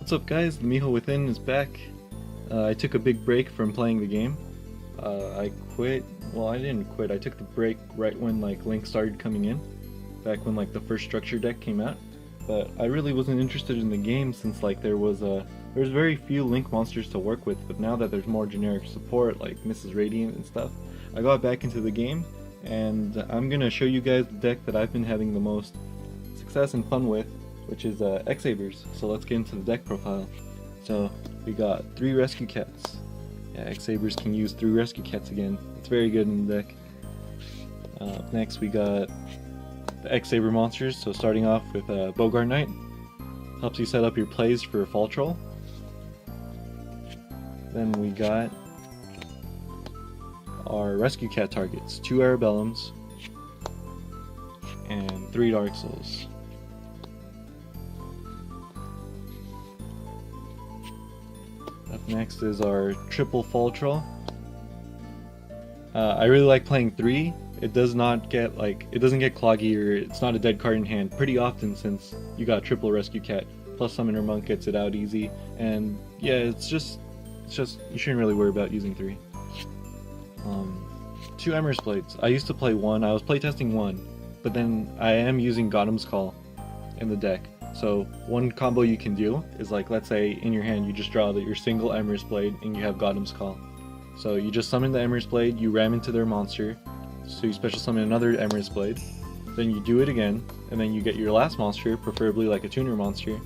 What's up guys, the Miho Within is back. I took a big break from playing the game. I quit, well I didn't quit, I took the break right when like Link started coming in. Back when like the first structure deck came out. But I really wasn't interested in the game since like there was very few Link monsters to work with, but now that there's more generic support like Mrs. Radiant and stuff, I got back into the game and I'm gonna show you guys the deck that I've been having the most success and fun with, which is X-Sabers. So let's get into the deck profile. So we got 3 Rescue Cats. Yeah, X-Sabers can use 3 Rescue Cats again. It's very good in the deck. Next we got the X-Saber monsters. So starting off with Bogart Knight. Helps you set up your plays for Fall Troll. Then we got our Rescue Cat targets. 2 Arabellums and 3 Dark Souls. Up next is our triple Fall Troll. I really like playing 3. It doesn't get cloggy, or it's not a dead card in hand pretty often since you got triple Rescue Cat. Plus Summoner Monk gets it out easy, and yeah, it's just you shouldn't really worry about using 3. 2 Emrys Blades. I used to play 1. I was playtesting 1, but then I am using Gautam's Call in the deck. So one combo you can do is, like, let's say in your hand you just draw your single Emrys Blade and you have Gautam's Call. So you just summon the Emrys Blade, you ram into their monster, so you special summon another Emrys Blade, then you do it again, and then you get your last monster, preferably like a tuner monster,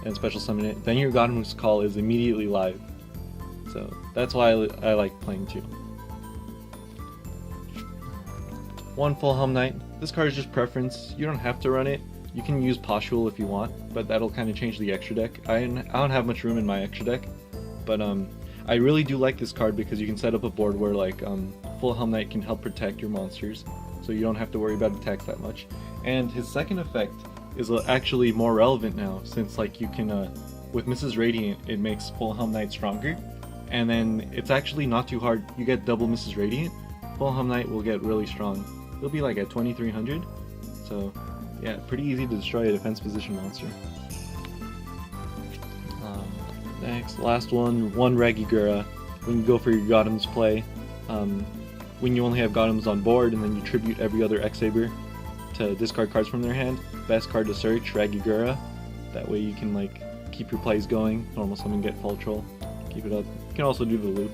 and special summon it. Then your Gautam's Call is immediately live. So that's why I like playing 2. 1 Full Helm Knight. This card is just preference. You don't have to run it. You can use Poshul if you want, but that'll kind of change the extra deck. I don't have much room in my extra deck, but I really do like this card because you can set up a board where like Full Helm Knight can help protect your monsters, so you don't have to worry about attacks that much. And his second effect is actually more relevant now, since like you can, with Mrs. Radiant, it makes Full Helm Knight stronger, and then it's actually not too hard. You get double Mrs. Radiant, Full Helm Knight will get really strong. It'll be like at 2300, so yeah, pretty easy to destroy a defense position monster. Next, last one Regigura. When you go for your Gautam's play, when you only have Gautams on board and then you tribute every other X-Saber to discard cards from their hand, best card to search, Regigura. That way you can like keep your plays going, normal summon, get Fall Troll, keep it up. You can also do the loop.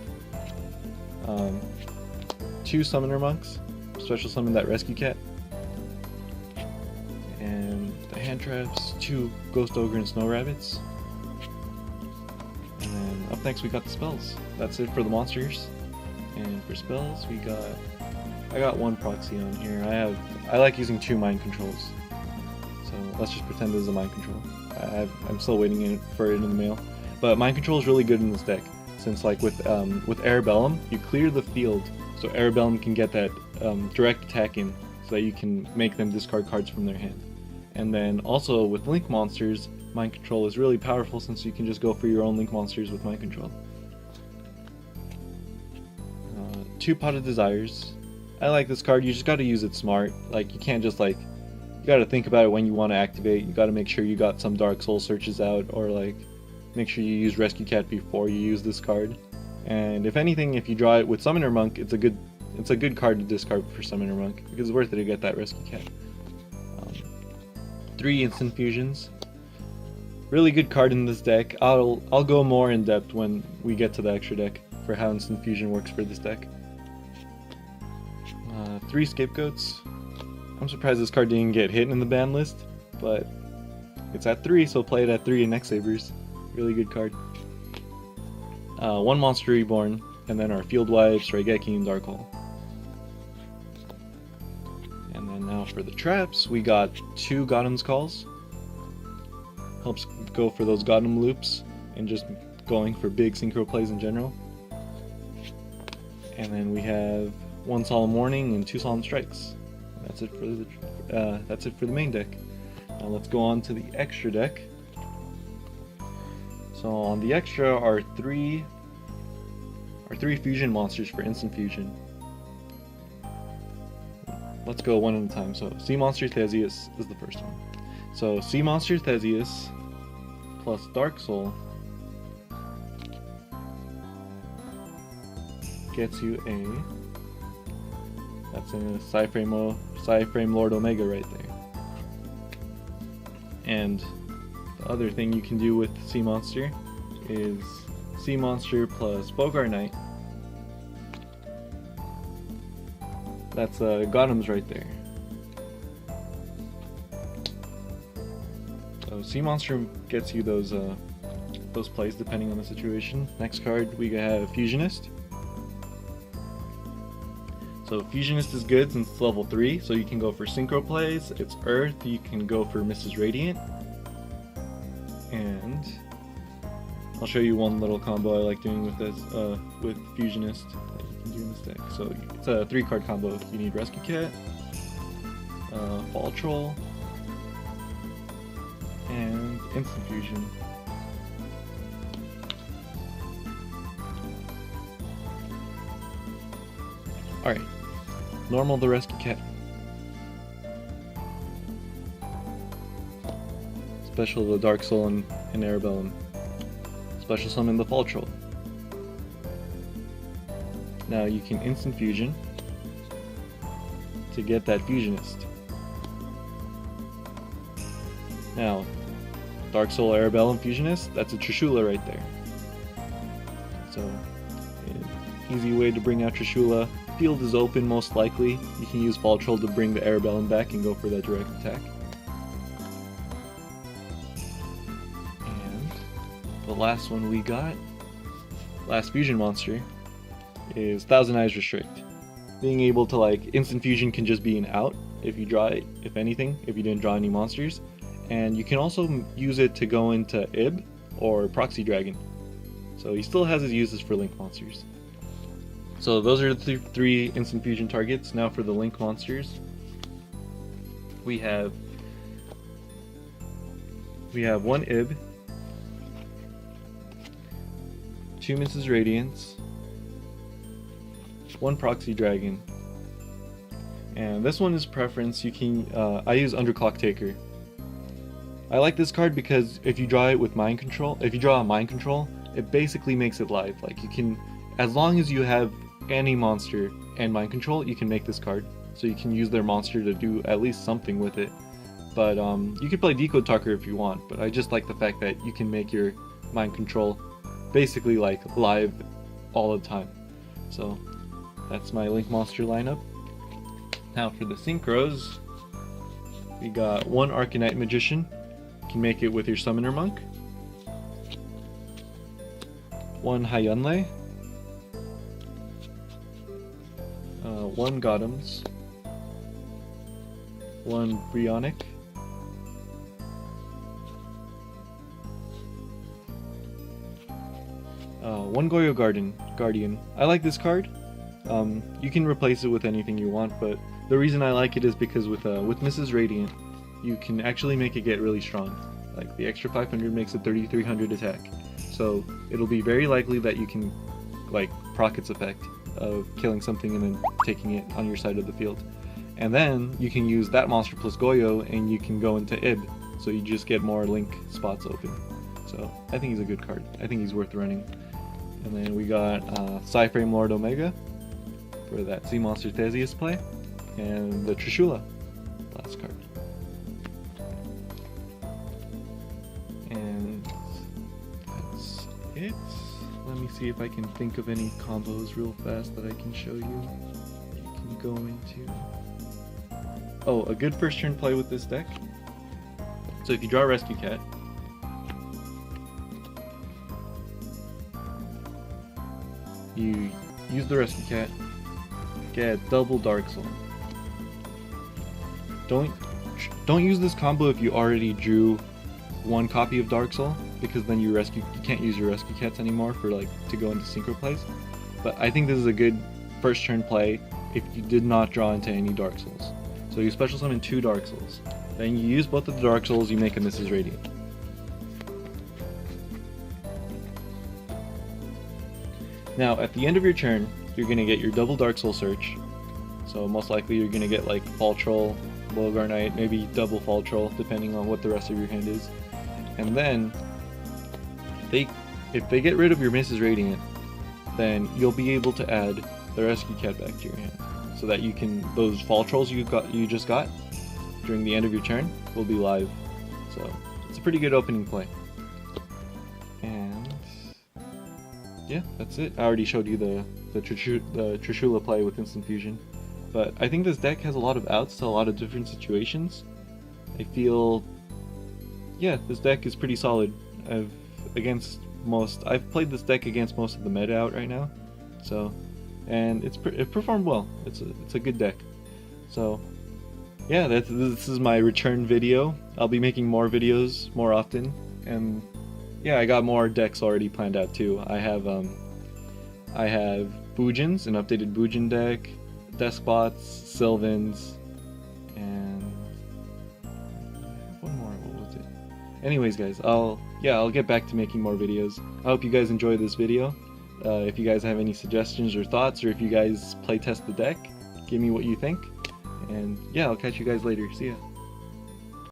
2 Summoner Monks, special summon that Rescue Cat. And the hand traps, 2 Ghost Ogre and Snow Rabbits. And then up next we got the spells. That's it for the monsters. And for spells I got 1 proxy on here. I like using 2 mind controls. So let's just pretend this is a mind control. I'm still waiting for it in the mail. But mind control is really good in this deck, since like with Arabellum, you clear the field so Arabellum can get that direct attack in, so that you can make them discard cards from their hand. And then also with Link monsters, Mind Control is really powerful since you can just go for your own Link monsters with Mind Control. 2 Pot of Desires. I like this card. You just gotta use it smart. Like, you can't just like, you gotta think about it when you want to activate. You gotta make sure you got some Dark Soul searches out, or like make sure you use Rescue Cat before you use this card. And if anything, if you draw it with Summoner Monk, it's a good card to discard for Summoner Monk, because it's worth it to get that Rescue Cat. 3 Instant Fusions. Really good card in this deck. I'll go more in depth when we get to the extra deck for how Instant Fusion works for this deck. 3 Scapegoats. I'm surprised this card didn't get hit in the ban list, but it's at 3, so play it at 3 in X-Sabers. Really good card. 1 Monster Reborn, and then our Field Wipes, Raigeki, and Darkhole. And then now for the traps, we got 2 Gautam's Calls. Helps go for those Gautam loops, and just going for big synchro plays in general. And then we have 1 Solemn Warning and 2 Solemn Strikes. That's it for the main deck. Now let's go on to the extra deck. So on the extra are 3 fusion monsters for instant fusion. Let's go one at a time. So Sea Monster Theseus is the first one. So Sea Monster Theseus plus Dark Soul gets you that's a Psy-Frame Lord Omega right there. And the other thing you can do with Sea Monster is Sea Monster plus Bogar Knight. That's Gotham's right there. So Sea Monster gets you those plays depending on the situation. Next card we have Fusionist. So Fusionist is good since it's level 3, so you can go for Synchro plays. It's Earth, you can go for Mrs. Radiant. And I'll show you one little combo I like doing with this, with Fusionist that you can do in this deck. So it's a 3-card combo. You need Rescue Cat, Fall Troll, and Instant Fusion. Alright, normal the Rescue Cat. Special the Dark Soul and Arabellum. Special summon the Fall Troll. Now you can Instant Fusion to get that Fusionist. Now, Dark Soul Arabellum Fusionist, that's a Trishula right there. So, easy way to bring out Trishula. Field is open most likely. You can use Fall Troll to bring the Arabellum back and go for that direct attack. And the last one we got, last fusion monster, is Thousand Eyes Restrict. Being able to Instant Fusion can just be an out if you draw it, if anything, if you didn't draw any monsters. And you can also use it to go into Ib or Proxy Dragon. So he still has his uses for Link monsters. So those are the 3 Instant Fusion targets. Now for the Link monsters, we have 1 Ib, 2 Mrs. Radiance, 1 Proxy Dragon, and this one is preference. You can I use Underclock Taker. I like this card because if you draw it with Mind Control, if you draw a Mind Control, it basically makes it live. You can, as long as you have any monster and Mind Control, you can make this card. So you can use their monster to do at least something with it. But you can play Decode Talker if you want, but I just like the fact that you can make your Mind Control basically live all the time. So that's my Link monster lineup. Now for the Synchros, we got 1 Arcanite Magician. You can make it with your Summoner Monk. 1 Hyunlei. 1 Gotham's. 1 Brionic. 1 Goyo Guardian. I like this card. You can replace it with anything you want, but the reason I like it is because with Mrs. Radiant, you can actually make it get really strong. The extra 500 makes it 3300 attack. So it'll be very likely that you can proc its effect of killing something and then taking it on your side of the field. And then you can use that monster plus Goyo and you can go into Ib, so you just get more Link spots open. So I think he's a good card. I think he's worth running. And then we got Psy-Frame Lord Omega for that Sea Monster Theseus play, and the Trishula, last card. And that's it. Let me see if I can think of any combos real fast that I can show you. You can go into... Oh, a good first turn play with this deck. So if you draw a Rescue Cat, you use the Rescue Cat, get double Dark Soul. Don't use this combo if you already drew 1 copy of Dark Soul, because then you can't use your Rescue Cats anymore for to go into Synchro plays. But I think this is a good first turn play if you did not draw into any Dark Souls. So you special summon 2 Dark Souls. Then you use both of the Dark Souls, you make a Mrs. Radiant. Now at the end of your turn, you're going to get your double Dark Soul Search. So most likely you're going to get Fall Troll, Bogar Knight, maybe double Fall Troll, depending on what the rest of your hand is. And then, if they get rid of your Mrs. Radiant, then you'll be able to add the rescue cat back to your hand, so that you can, those fall trolls you just got during the end of your turn will be live. So it's a pretty good opening play. And yeah, that's it. I already showed you the Trishula play with instant fusion, but I think this deck has a lot of outs to a lot of different situations. I feel, yeah, this deck is pretty solid. I've played this deck against most of the meta out right now, so, and it performed well. It's a good deck. So yeah, this is my return video. I'll be making more videos more often, and yeah, I got more decks already planned out too. I have Boojins, an updated Boojin deck, Despots, Sylvans, and one more. What was it? Anyways, guys, I'll get back to making more videos. I hope you guys enjoyed this video. If you guys have any suggestions or thoughts, or if you guys playtest the deck, give me what you think. And yeah, I'll catch you guys later. See ya.